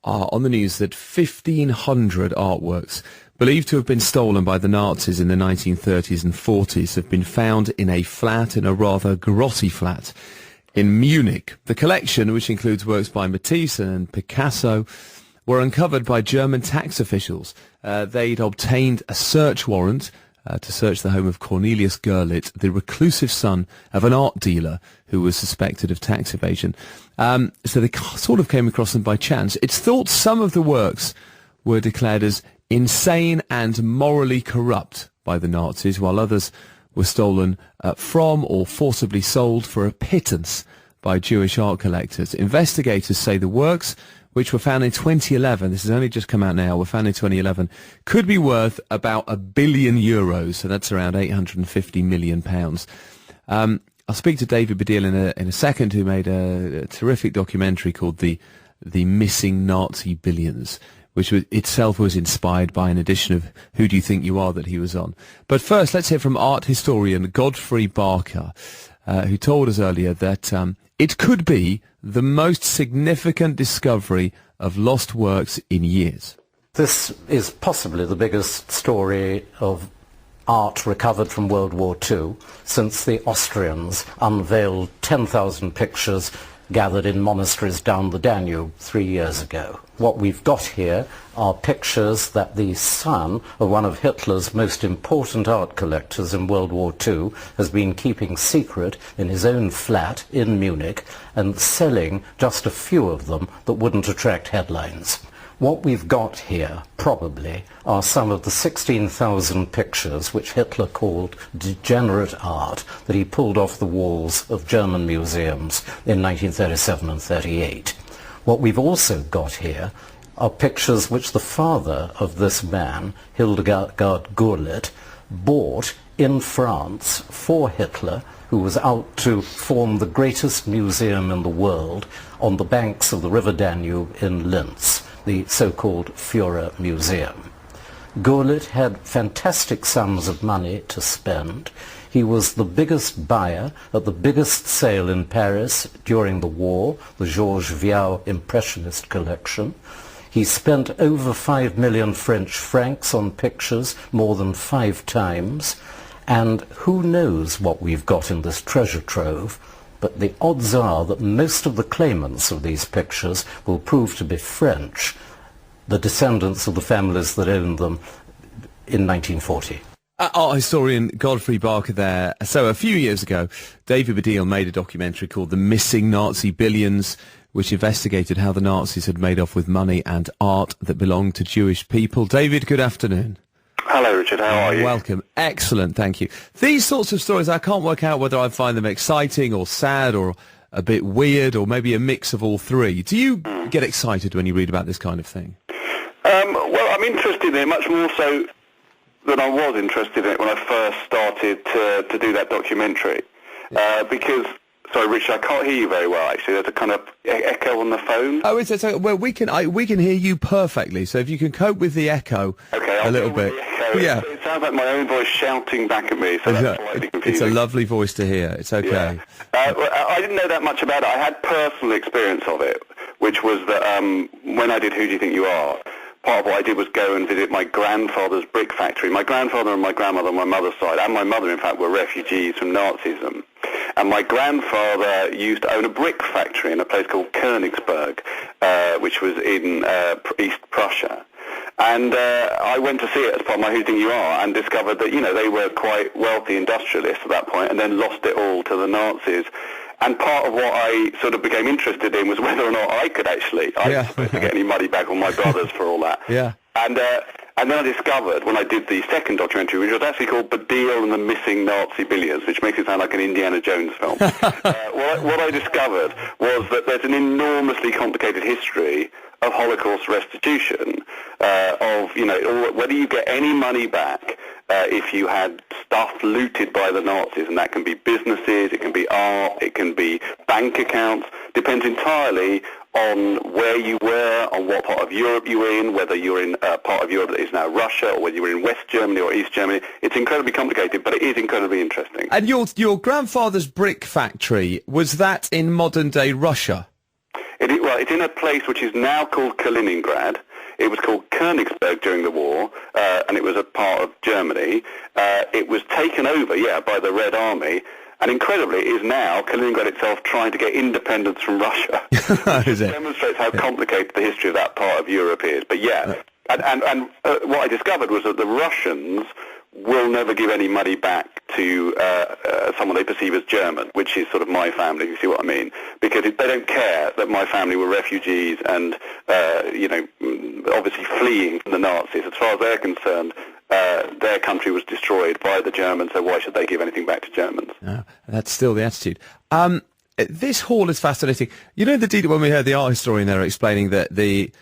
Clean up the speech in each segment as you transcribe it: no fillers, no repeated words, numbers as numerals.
on the news that 1,500 artworks believed to have been stolen by the Nazis in the 1930s and 40s have been found in a rather grotty flat in Munich. The collection, which includes works by Matisse and Picasso, were uncovered by German tax officials. They'd obtained a search warrant to search the home of Cornelius Gurlitt, the reclusive son of an art dealer who was suspected of tax evasion. So they sort of came across them by chance. It's thought some of the works were declared as insane and morally corrupt by the Nazis, while others were stolen from or forcibly sold for a pittance by Jewish art collectors. Investigators say the works, which were found in 2011, this has only just come out now, were found in 2011, could be worth about €1 billion, so that's around £850 million. I'll speak to David Baddiel in a second, who made a terrific documentary called The Missing Nazi Billions, which itself was inspired by an edition of Who Do You Think You Are that he was on. But first, let's hear from art historian Godfrey Barker, who told us earlier that it could be the most significant discovery of lost works in years. This is possibly the biggest story of art recovered from World War II since the Austrians unveiled 10,000 pictures gathered in monasteries down the Danube 3 years ago. What we've got here are pictures that the son of one of Hitler's most important art collectors in World War II has been keeping secret in his own flat in Munich and selling just a few of them that wouldn't attract headlines. What we've got here, probably, are some of the 16,000 pictures which Hitler called degenerate art that he pulled off the walls of German museums in 1937 and 38. What we've also got here are pictures which the father of this man, Hildegard Gurlitt, bought in France for Hitler, who was out to form the greatest museum in the world on the banks of the River Danube in Linz, the so-called Führer Museum. Gurlitt had fantastic sums of money to spend. He was the biggest buyer at the biggest sale in Paris during the war, the Georges Viau Impressionist collection. He spent over 5 million French francs on pictures more than 5 times. And who knows what we've got in this treasure trove, but the odds are that most of the claimants of these pictures will prove to be French, the descendants of the families that owned them in 1940. Art historian Godfrey Barker there. So a few years ago, David Baddiel made a documentary called The Missing Nazi Billions, which investigated how the Nazis had made off with money and art that belonged to Jewish people. David, good afternoon. Hello, Richard. How are you? Welcome. Excellent, thank you. These sorts of stories, I can't work out whether I find them exciting or sad or a bit weird or maybe a mix of all three. Do you get excited when you read about this kind of thing? Well, I'm interested in it much more so than I was interested in it when I first started to do that documentary. Because, sorry, Richard, I can't hear you very well, actually. There's a kind of echo on the phone. Oh, is it? So, well, we can hear you perfectly. So if you can cope with the echo a little bit. Yeah. It sounds like my own voice shouting back at me, so that's slightly confusing. It's a lovely voice to hear. It's okay. Yeah. I didn't know that much about it. I had personal experience of it, which was that when I did Who Do You Think You Are, part of what I did was go and visit my grandfather's brick factory. My grandfather and my grandmother on my mother's side, and my mother, in fact, were refugees from Nazism. And my grandfather used to own a brick factory in a place called Königsberg, which was in East Prussia. And I went to see it as part of my Who Do You Think You Are and discovered that, they were quite wealthy industrialists at that point and then lost it all to the Nazis. And part of what I sort of became interested in was whether or not I could actually, to get any money back on my brothers for all that. Yeah. And then I discovered, when I did the second documentary, which was actually called Baddiel and the Missing Nazi Billions, which makes it sound like an Indiana Jones film, what I discovered was that there's an enormously complicated history of Holocaust restitution, whether you get any money back if you had stuff looted by the Nazis, and that can be businesses, it can be art, it can be bank accounts, depends entirely on where you were, on what part of Europe you were in, whether you're in a part of Europe that is now Russia, or whether you were in West Germany or East Germany. It's incredibly complicated, but it is incredibly interesting. And your grandfather's brick factory, was that in modern-day Russia? Well, it's in a place which is now called Kaliningrad. It was called Königsberg during the war, and it was a part of Germany. It was taken over, by the Red Army, and incredibly, it is now Kaliningrad itself trying to get independence from Russia. Is it? Demonstrates how complicated the history of that part of Europe is. But and what I discovered was that the Russians will never give any money back to someone they perceive as German, which is sort of my family, if you see what I mean, because they don't care that my family were refugees and, obviously fleeing from the Nazis. As far as they're concerned, their country was destroyed by the Germans, so why should they give anything back to Germans? That's still the attitude. This hall is fascinating. You know the detail when we heard the art historian there explaining that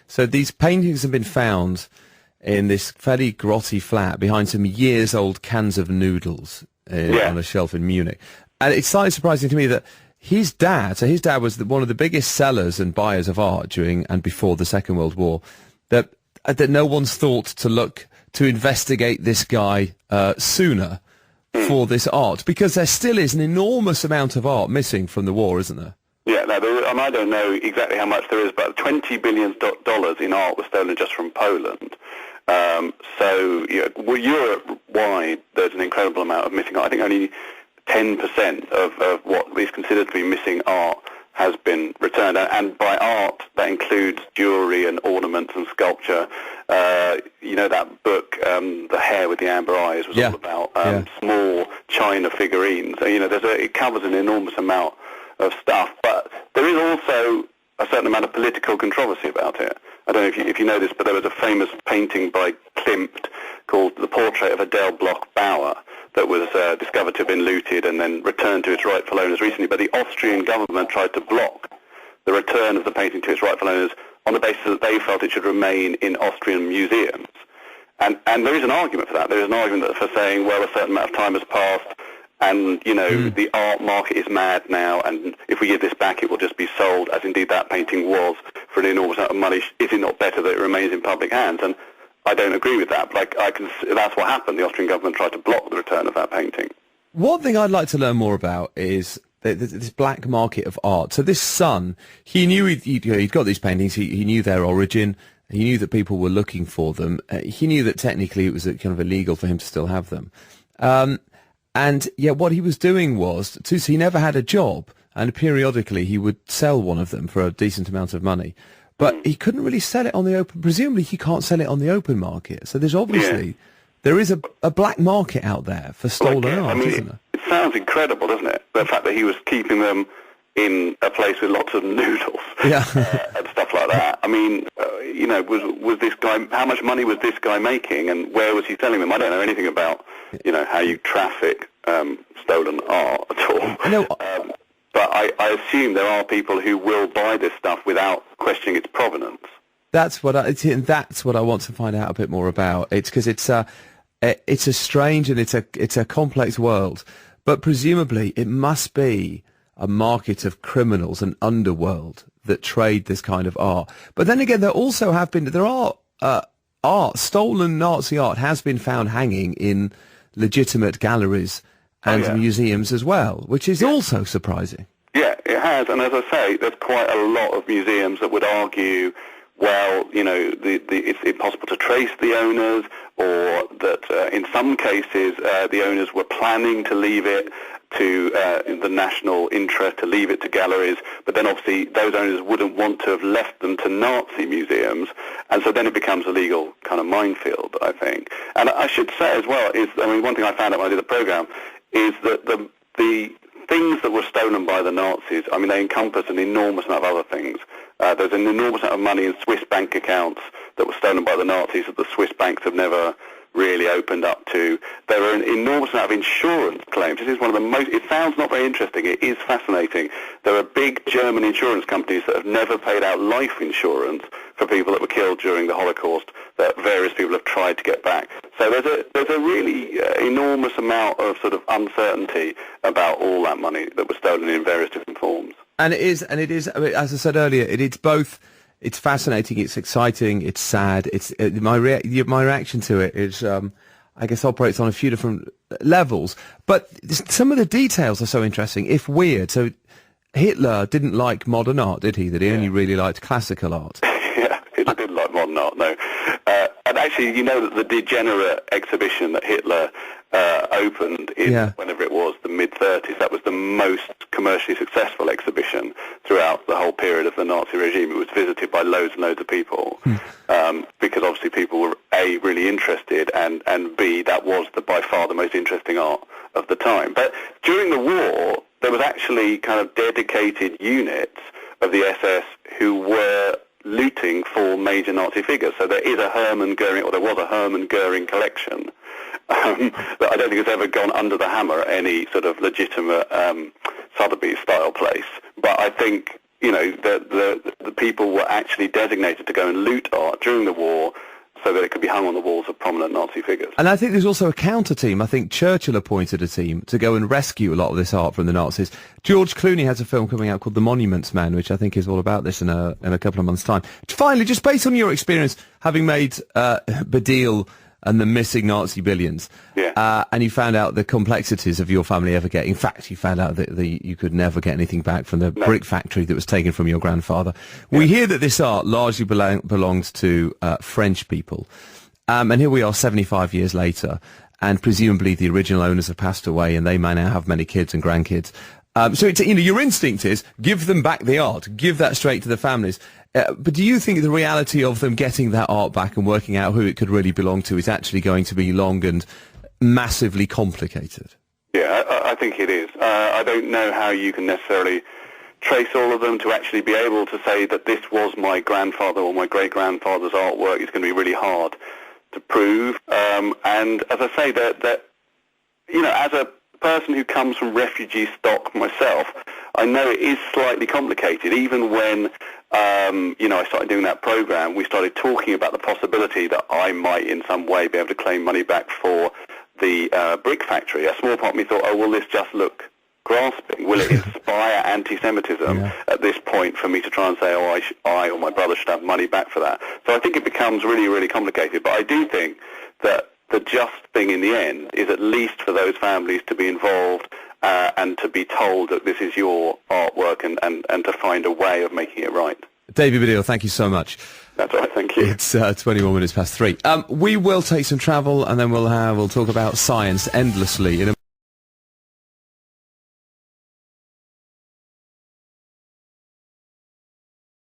so these paintings have been found in this fairly grotty flat behind some years-old cans of noodles on a shelf in Munich. And it's slightly surprising to me that his dad was one of the biggest sellers and buyers of art during and before the Second World War, that no one's thought to investigate this guy sooner for this art, because there still is an enormous amount of art missing from the war, isn't there? Yeah, I don't know exactly how much there is, but $20 billion in art was stolen just from Poland. Europe-wide, there's an incredible amount of missing art. I think only 10% of what is considered to be missing art has been returned. And by art, that includes jewellery and ornaments and sculpture. That book, The Hare with the Amber Eyes, was all about small china figurines. So, it covers an enormous amount of stuff. But there is also a certain amount of political controversy about it. I don't know if you know this, but there was a famous painting by Klimt called The Portrait of Adele Bloch-Bauer that was discovered to have been looted and then returned to its rightful owners recently. But the Austrian government tried to block the return of the painting to its rightful owners on the basis that they felt it should remain in Austrian museums. And there is an argument for that. There is an argument for saying, well, a certain amount of time has passed, and, the art market is mad now, and if we give this back, it will just be sold, as indeed that painting was, for an enormous amount of money. Is it not better that it remains in public hands? And I don't agree with that, but that's what happened. The Austrian government tried to block the return of that painting. One thing I'd like to learn more about is this black market of art. So this son, he knew he'd got these paintings, he knew their origin, he knew that people were looking for them, he knew that technically it was kind of illegal for him to still have them. And yet what he was doing was, so he never had a job, and periodically he would sell one of them for a decent amount of money. But he couldn't really sell it on the open. Presumably he can't sell it on the open market. So there's obviously, there is a black market out there for stolen art, isn't there? It sounds incredible, doesn't it? The fact that he was keeping them in a place with lots of noodles and stuff like that. I mean, was this guy, how much money was this guy making, and where was he selling them? I don't know anything about, how you traffic stolen art at all. No. But I assume there are people who will buy this stuff without questioning its provenance. That's what I want to find out a bit more about. It's because it's a strange and it's a complex world, but presumably it must be a market of criminals, an underworld that trade this kind of art. But then again, stolen Nazi art has been found hanging in legitimate galleries and museums as well, which is also surprising. Yeah, it has, and as I say, there's quite a lot of museums that would argue, well, it's impossible to trace the owners, or that in some cases the owners were planning to leave it to the national interest, to leave it to galleries, but then obviously those owners wouldn't want to have left them to Nazi museums, and so then it becomes a legal kind of minefield, I think. And I should say as well, one thing I found out when I did the programme is that the things that were stolen by the Nazis, they encompass an enormous amount of other things. There's an enormous amount of money in Swiss bank accounts that were stolen by the Nazis that the Swiss banks have never really opened up to. There are an enormous amount of insurance claims. This is one of the most, it sounds not very interesting, it is fascinating. There are big German insurance companies that have never paid out life insurance for people that were killed during the Holocaust that various people have tried to get back. So there's a really enormous amount of sort of uncertainty about all that money that was stolen in various different forms. And it is, as I said earlier, it's both. It's fascinating. It's exciting. It's sad. My reaction to it is, I guess, operates on a few different levels. But some of the details are so interesting, if weird. So Hitler didn't like modern art, did he? That he only really liked classical art. Yeah, Hitler didn't like modern art, no. And actually, you know that the Degenerate exhibition that Hitler opened in, whenever it was, the mid-30s, that was the most commercially successful exhibition throughout the whole period of the Nazi regime. It was visited by loads and loads of people, because obviously people were, A, really interested, and B, that was by far the most interesting art of the time. But during the war, there was actually kind of dedicated units of the SS who were looting for major Nazi figures. So there is a Hermann Goering, or there was a Hermann Goering collection that I don't think has ever gone under the hammer at any sort of legitimate Sotheby's-style place. But I think, you know, the people were actually designated to go and loot art during the war so that it could be hung on the walls of prominent Nazi figures. And I think there's also a counter team. I think Churchill appointed a team to go and rescue a lot of this art from the Nazis. George Clooney has a film coming out called The Monuments Man, which I think is all about this in a couple of months' time. Finally, just based on your experience, having made Baddiel and the missing Nazi billions, and you found out the complexities of your family ever getting. In fact, you found out that you could never get anything back from the brick factory that was taken from your grandfather. We hear that this art largely belonged to French people, and here we are 75 years later, and presumably the original owners have passed away, and they may now have many kids and grandkids. So it's, you know, your instinct is give them back the art, give that straight to the families. But do you think the reality of them getting that art back and working out who it could really belong to is actually going to be long and massively complicated? Yeah, I think it is. I don't know how you can necessarily trace all of them to actually be able to say that this was my grandfather or my great-grandfather's artwork. Is going to be really hard to prove. And as I say, that you know, as a person who comes from refugee stock myself, I know it is slightly complicated. Even when you know, I started doing that program, we started talking about the possibility that I might in some way be able to claim money back for the brick factory. A small part of me thought, oh, will this just look grasping? Will it inspire anti-Semitism at this point for me to try and say, oh, I or my brother should have money back for that? So I think it becomes really, really complicated. But I do think that the just thing in the end is at least for those families to be involved and to be told that this is your artwork and to find a way of making it right. David Baddiel, thank you so much. That's all right, thank you. It's 21 minutes past 3. We will take some travel and then we'll talk about science endlessly in a